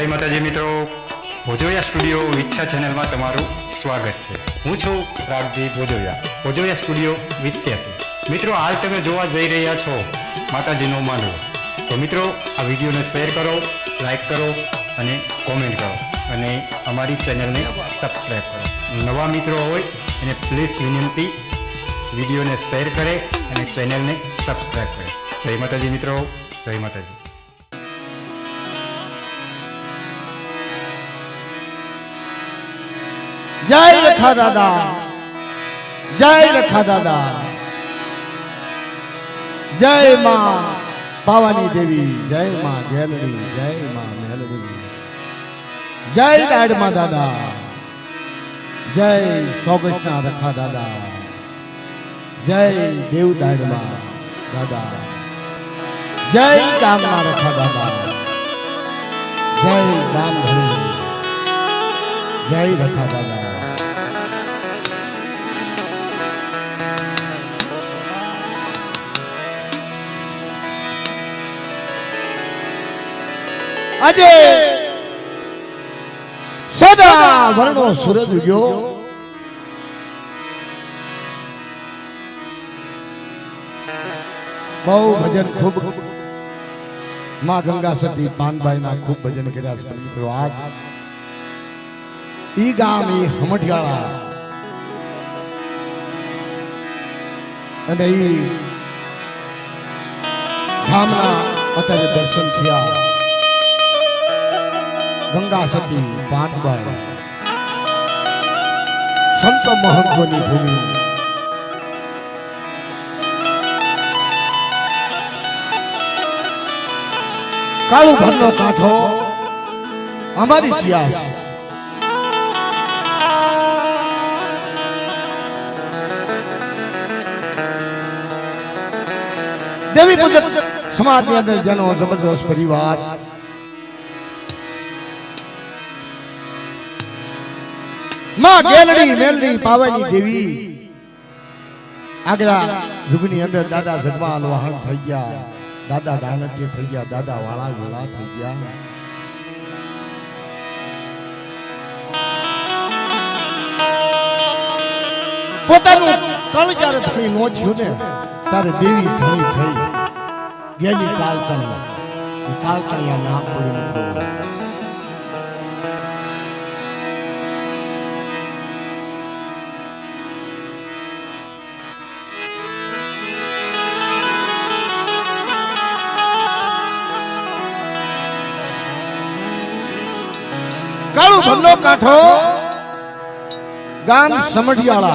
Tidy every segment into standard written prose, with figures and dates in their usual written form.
जय माताजी मित्रों, भोजोया स्टूडियो ઈચ્છા ચેનલમાં તમારું સ્વાગત છે। હું છું રાગજી ભોજોયા, ભોજોયા સ્ટુડિયો વિછ્યાથી। મિત્રો, હાલ તમે જોવા જઈ રહ્યા છો માતાજીનો માંડવો। તો મિત્રો, આ વિડીયોને શેર કરો, લાઈક કરો અને કોમેન્ટ કરો અને અમારી ચેનલને સબસ્ક્રાઈબ કરો। નવા મિત્રો હોય એને પ્લીઝ વિનંતી, વિડીયોને શેર કરે અને ચેનલને સબસ્ક્રાઈબ કરે। જય માતાજી મિત્રો, જય માતાજી। जय रखा दादा, जय रखा दादा, जय मां पावानी देवी, जय मां गैलरी, जय मां मेलरी, जय दाडमा दादा, जय सौगष्णा रखा दादा, जय देव दाडमा दादा, जय गामना रखा दादा, जय गाम धरी, जय रखा दादा। अजे सदा वर्णो सूरज उग्यो, बहु भजन खूब मां गंगा सती पानबाई ना खूब भजन कर्या छे। मित्रों, आज ई गाम ई हमटियाळा अने ई गामना अत्यारे दर्शन थया। गंगा सती पानबाई संत महंतोनी भूमि, काळू भरनो कांठो अमारी इतिहास। देवी पूजक समाज के अंदर जनो जबरदस्त परिवार, मां गेलड़ी मेलड़ी पावानी देवी आगरा जुगनी अंदर दादा जगवाल वाहन થઈ ગયા, दादा दानके થઈ ગયા, दादा वाला वाला થઈ ગયા। પોતાનું કળ જ્યારે ધણી નો થયું ને ત્યારે દેવી ધણી થઈ ગેલી કાલકણિયા નામ પડી। काळू भल्लो काठो गाम समढियाळा,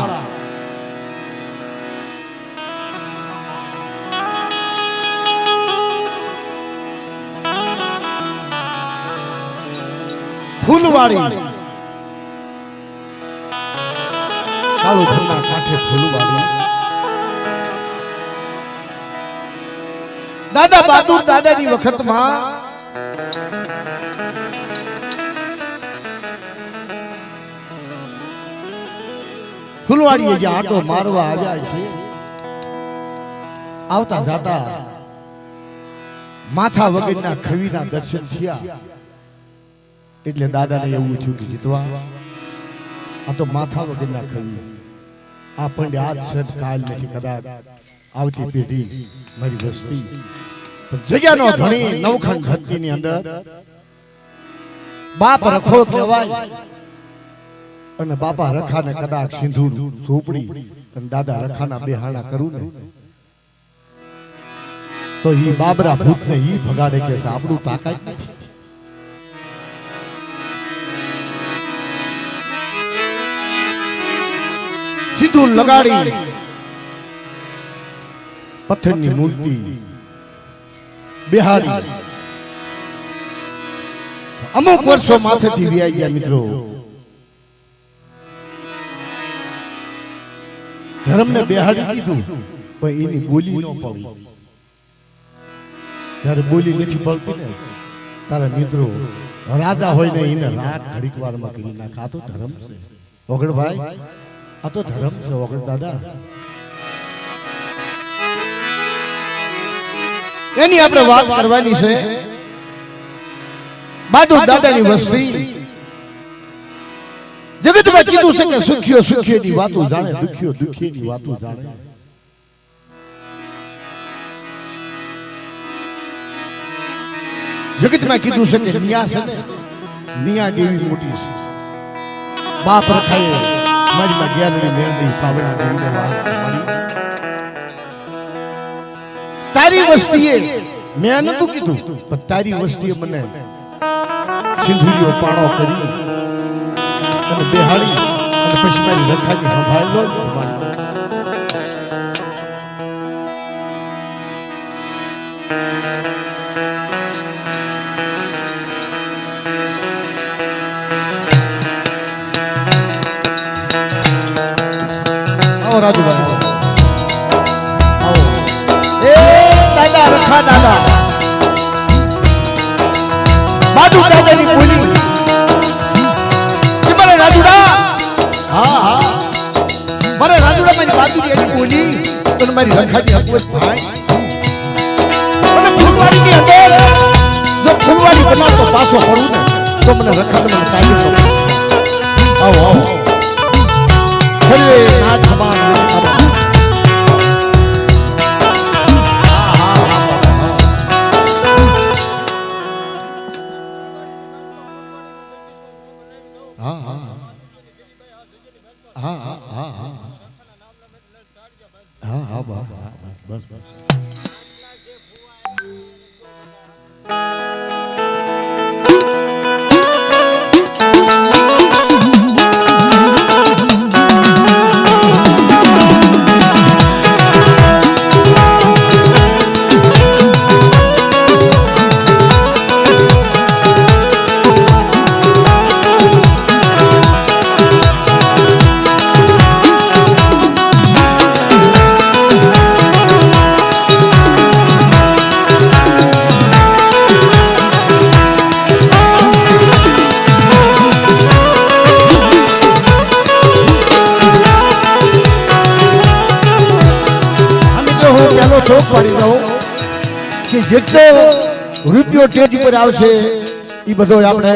फूलवाड़ी, काळू भल्ला काठे फूलवाड़ी। दादा बहादुर दादाजी वखत में फूलवाड़ी जे आटो मारवा आव्या छे, आवता जाता माथा वगैरना खवीना दर्शन थया એટલે દાદાને એવું થયું કે જીતવા આ તો માથા વગરના ખવી, આ પણ આજ સર કાલ નથી, કદાચ આવતી પેઢી મારી વસ્તી જગ્યાનો ધણી નવખંડ ધરતીની અંદર બાપ રખો કહેવાય અને બાપા રખાને કદાચ સિંધુર ઝૂંપડી અને દાદા રખાના બેહાણા કરું ને તો ઈ બાબરા ભૂતને ઈ ભગાડે કે આપણું તાકાત નથી। सिंदूर लगाड़ी पत्थरनी मूर्ति बिहारी अमुक वर्षों माथे थी व्याई गया। मित्रों, धर्म ने बिहारी कीधु पण एनी बोली न पड़ी। त्यारे बोली नहीं पड़ती ने तारा मित्रों राजा होय ने ઈને રાત ઘડીક વારમાં કરી નાખા। તો ધર્મ છે વગડ ભાઈ, આ તો ધર્મ છે વગડ દાદા। એની આપણે વાત કરવાની છે। બાદુ દાદાની વસ્તી જગતમાં કીધું છે કે સુખીઓ સુખીની વાતો જાણે, દુખીઓ દુખીની વાતો જાણે. જગતમાં કીધું છે કે નિયા છે ને, નિયા દેવી મોટી છે. બાપ રખાય મજમાં જ્ઞાનની મેળવી પાવન દેવીને વાત કરી. તારી વસ્તીએ મેં નતું કીધું, પણ તારી વસ્તીએ મને સિંધુરીઓ પાણો કરી અને બેહાડી અને પછી મારી રખાની સંભાળ લો. આવો રાજુભાઈ આવો. એ દાદા રખા દાદા બાજુ દાદાની બોલી મારે રાજુડા. હા હા મારે રાજુડા મારી બાજુની એની બોલી અને મારી રખાની હકવત ભાઈ અને ફૂલવાડીની અંદર જો ફૂલવાડી બનાવતો પાછો ફરું ને તો મને રખાને મને તાલીમ કરો. આવો આવો હરે નાથ સમાન બસ બસ. કે જેટલો રૂપિયો સ્ટેજ પર આવશે એ બધો આપણે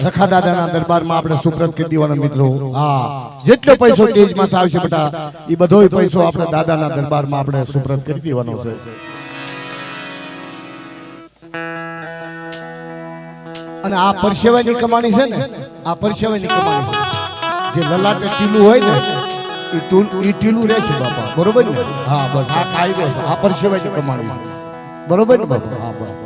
રખા દાદાના દરબારમાં આપણે સુપ્રત કરી દેવાનો મિત્રો. હા જેટલો પૈસો સ્ટેજમાં આવશે બેટા એ બધો પૈસો આપણે દાદાના દરબારમાં આપણે સુપ્રત કરી દેવાનો છે. અને આ પરસેવાની કમાણી છે ને, આ પરસેવાની કમાણી જે લલાટે ટીલું હોય ને એ ટીલું રહે છે બાપા. બરોબર ને? હા બસ આ કાયદો છે. આ પરસેવાની કમાણી બરોબર ને બાપા? હા બસ.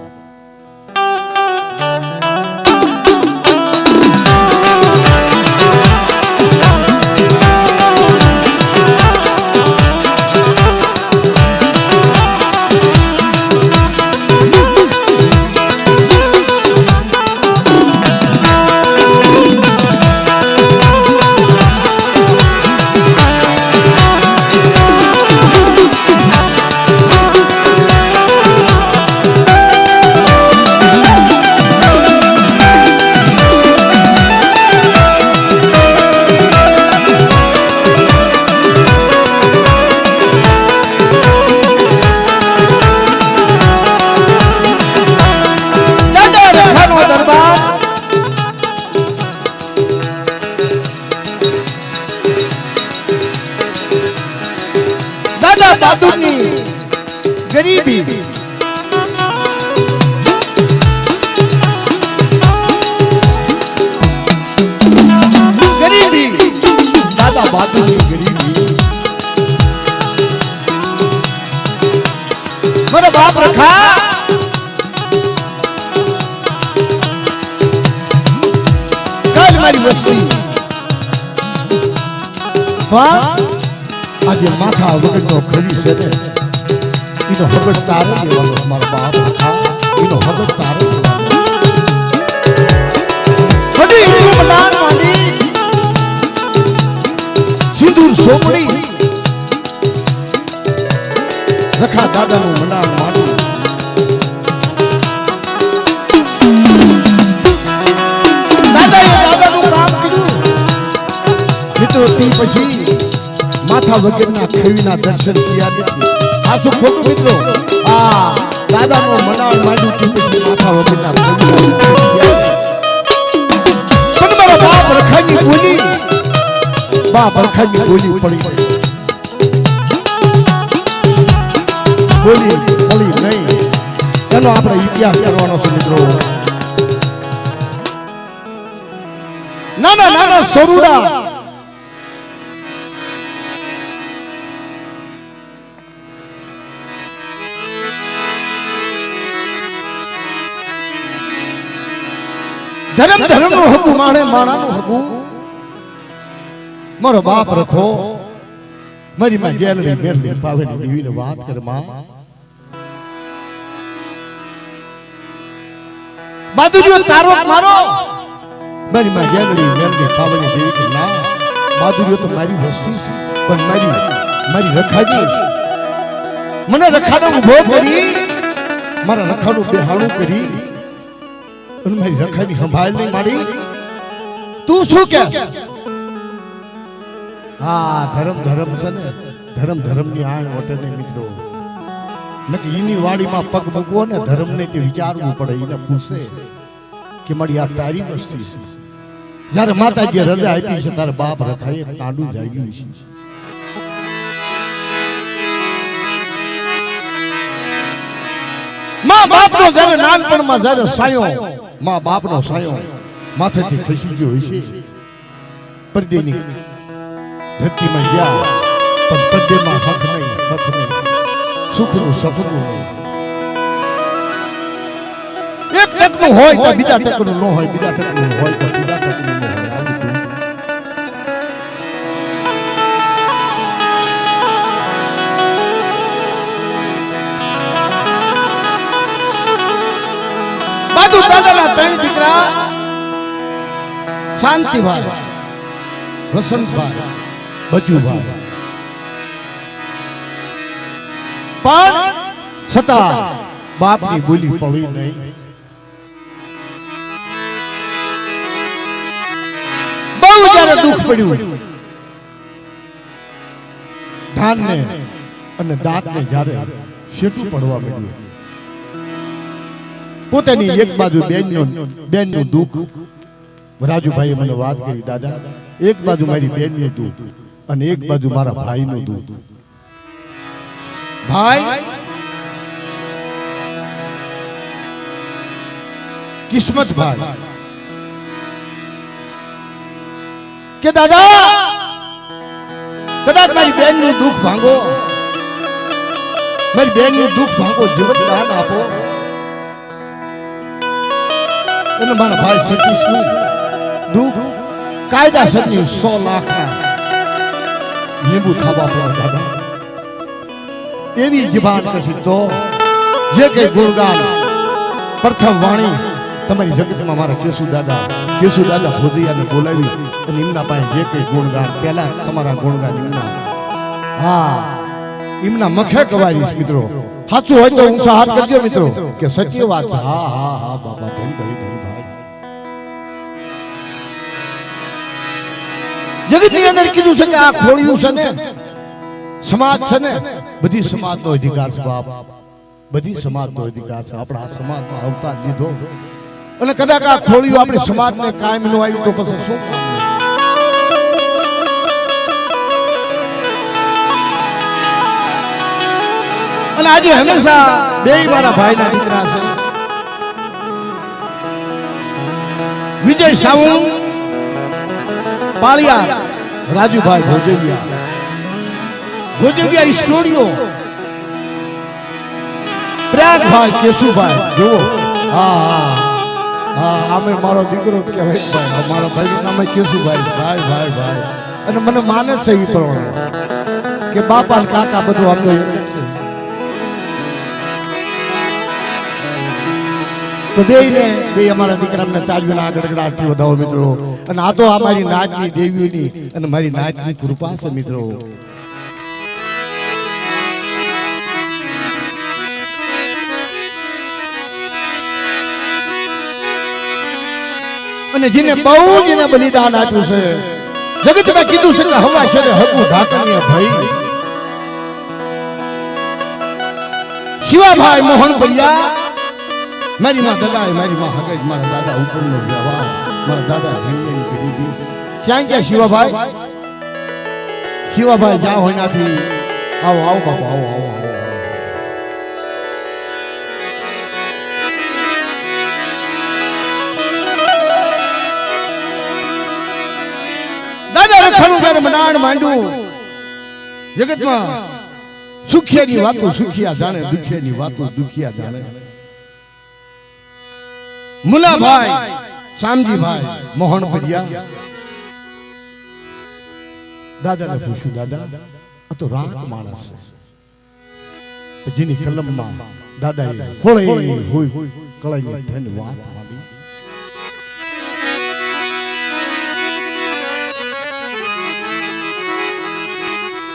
ગરીબી ગરીબી દાદા બહાદુરની ગરીબી મારા બાપ રખા કાલ મારી વસ્તી આજે માથા વગરનો ખરી છે ને એનો હગત તારે દેવાનો. મારા બાપ રખા એનો હગત તારે દેવાનો. બધી હિન્દુ મનાન માંડી સિંદૂર સોપડી રખા દાદાનું મનાન માંડી દાદાએ દાદાનું કામ કર્યું મિત્રો. તે પછી માથા વગરના ખેવીના દર્શન થયા નથી. આ શું ખોટું મિત્રો? આ દાદાનો મનાવ માંડ્યું કે પછી માથા વગરના પણ મારો બાપ રખાની બોલી પડી બોલી પડી નહીં એનો આપણે ઇતિહાસ કરવાનો છે મિત્રો. નાના સરુડા ધર્મ નું હકું માણે માણાનું હકું મારો બાપ રખો મારી માં ગેલડી મેરડી પાવેની દેવીને વાત કર માં બાદુજીઓ તારો મારો મારી માં ગેલડી મેરડી પાવેની દેવી કે ના બાદુજીઓ તો મારી વસ્તી છે પણ મારી રખાજી મને રખાનો ઉભો કરી મારા રખાનું બેહાણું કરી અને મારી રખાની સંભાળ નહીં મારી તું શું કે હા ધર્મ છે ને ધર્મ ની આણ વટે ને મિત્રો નકી એની વાડીમાં પગ મૂકવો ને ધર્મ ને કે વિચારવું પડે એને પૂછે કે મારી આ તારી વસ્તી છે જ્યારે માતાજી રજા આપી છે તારે બાપ રખાય તાંડું જાગ્યું છે માં બાપનો જ્યારે નાનપણમાં જ્યારે સાયો માં બાપનો સાયો માથેથી ખસી ગયો હશે પરદેની ધરતીમાં ગયા પણ પદ્યમાં હક નહીં સુખનું સપનું નહીં એક ટકનું હોય તો બીજા ટકનું ન હોય બીજા ટકનું હોય તો બીજા ટકનું ન હોય બાદુ દાદાના ત્રણ દીકરા શાંતિભાઈ વસંતભાઈ બચુભાઈ પણ છતાં બાપની બોલી પડી નહીં બહુ જ્યારે દુઃખ પડ્યું ધાનને અને દાંતને જ્યારે શેઠું પડવા મળ્યું પોતાની એક બાજુ બેનનું દુઃખ રાજુભાઈએ મને વાત કરી દાદા એક બાજુ મારી બેનનું દુઃખ અને એક બાજુ મારા ભાઈનું દુઃખ ભાઈ કિસ્મત ભાઈ કે દાદા કદાચ મારી બેનનું દુઃખ ભાંગો મારી બેનનું દુઃખ ભાંગો જીવન દાન આપો અને મારા ભાઈ સતીશનું દુઃખ કાયદાસરની 100 લાખના લીંબુ થવા પડે દાદા એવી જબાન કશી તો જે કઈ ગુણગાન પ્રથમ વાણી તમારી જગતમાં મારા કેશુ દાદા ભોદિયાને બોલાવી અને એમના પાસે જે કઈ ગુણગાન પહેલા તમારા ગુણગાન એમના હા એમના મખે કવારીશ મિત્રો સાચું હોય તો ઊંચા હાથ કરજો મિત્રો કે સત્ય વાત છે હા હા હા બાબા ધન ધરી ભાઈ જગતની અંદર કીધું છે કે આ ખોળ્યું છે ને સમાજ છે ને બધી સમાજનો અધિકાર છે બાપ બધી સમાજનો અધિકાર છે આપણા સમાજનો અવતાર લીધો અને કદાચ આ ખોળ્યું આપણી સમાજને કાયમ નો આવ્યું તો પછી શું અને આજે હંમેશા બે મારા ભાઈના દીકરા છે વિજય સાવંત પાળિયા રાજુભાઈ ભોજવિયા સ્ટુડિયો પ્રયાગભાઈ કેશુભાઈ જુઓ હા આમે મારો દીકરો કહેવાય ભાઈ મારો ભાઈ નામે કેશુભાઈ ભાઈ અને મને માને છે એ પ્રમાણે કે બાપા ને કાકા બધું આમનો એક જ છે તો બે અમારા દીકરાને તાજવીના આગળ આગળથી વધાવો મિત્રો અને આ તો અમારી નાચની દેવીની અને મારી નાચની કૃપા છે મિત્રો અને જેને બલિદાન આપ્યું છે જગતમાં કીધું છે કે હવા છે હકુ ઢાકણીએ ભાઈ શિવાભાઈ મોહન પડિયા મારી માં દાદા મારી માં હગે મારા દાદા ઉપરનો વ્યવહાર મારા દાદા ધન્યની ગરીબી ક્યાં ગયા શિવાભાઈ શિવાભાઈ જ્યાં હોય નાથી આવો આવો બાપા આવો આવો આવો દાદા રખાનું જ્યારે મનાણ માંડ્યું જગતમાં સુખિયાની વાતો સુખિયા જાણે દુખિયાની વાતો દુખિયા જાણે મુલાભાઈ શામજીભાઈ મોહન પડિયા દાદાને પૂછ્યું દાદા આ તો રાત માણસ છે જેની કલમમાં દાદાએ હોળે હોય કળાઈ થઈને વાત માંડી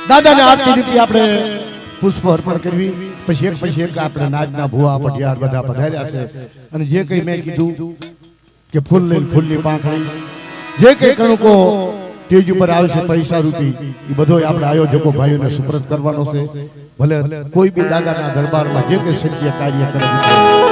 દાદાને આરતી રીતે આપણે પુષ્પ અર્પણ કરવી પછી એક આપણે નાચના ભુવા પટિયાર બધા પધાર્યા છે અને જે કઈ મેં કીધું કે ફૂલ લઈને ફૂલની પાંખડી જે કઈ કણકો સ્ટેજ ઉપર આવશે પૈસા રૂપી એ બધો આપણે આયોજકો ભાઈઓને સુપ્રત કરવાનો છે ભલે કોઈ બી દાદાના દરબારમાં જે કઈ સત્ય કાર્ય કરે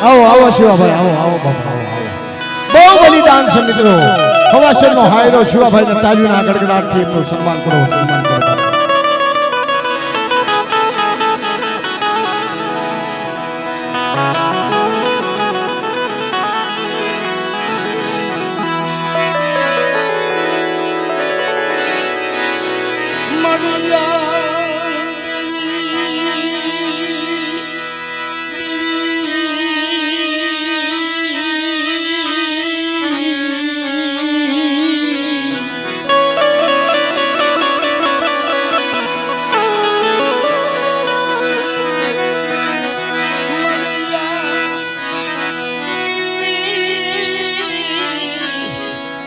આવો આવો શિવાભાઈ આવો આવો બાપા આવો આવો બહુ બલિદાન છે મિત્રો હવાસરનો હાયરો શિવાભાઈને તાળીઓના ગડગડાટથી એમનું સન્માન કરો સન્માન કરો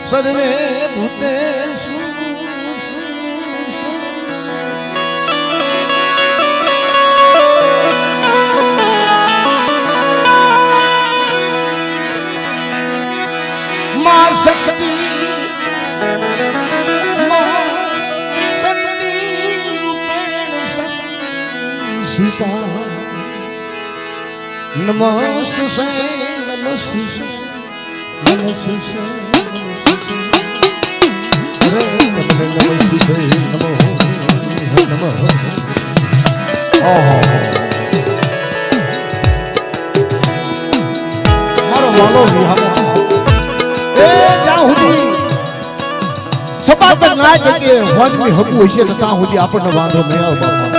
સર્વે ભૂતેષુ માં શક્તિ રૂપેણ સીતા નમસ્તે નમસ્તે નમસ્તે મારો વાલો સપાટ ના જગ્યાએ વનની હકું હોય છે ત્યાં સુધી આપણને વાંધો નહીં આવે બાપા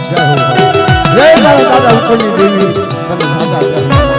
જય હો જય મારા દાદા ઉપરની દેવી તમે દાદા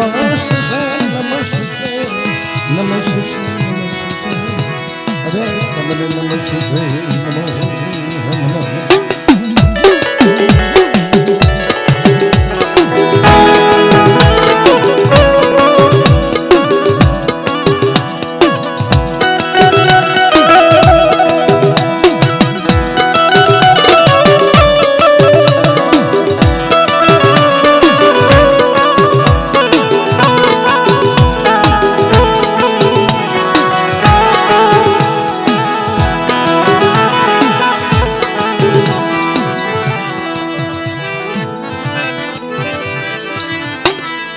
નમસ્તે નમસ્તે અરે તમને નમસ્તે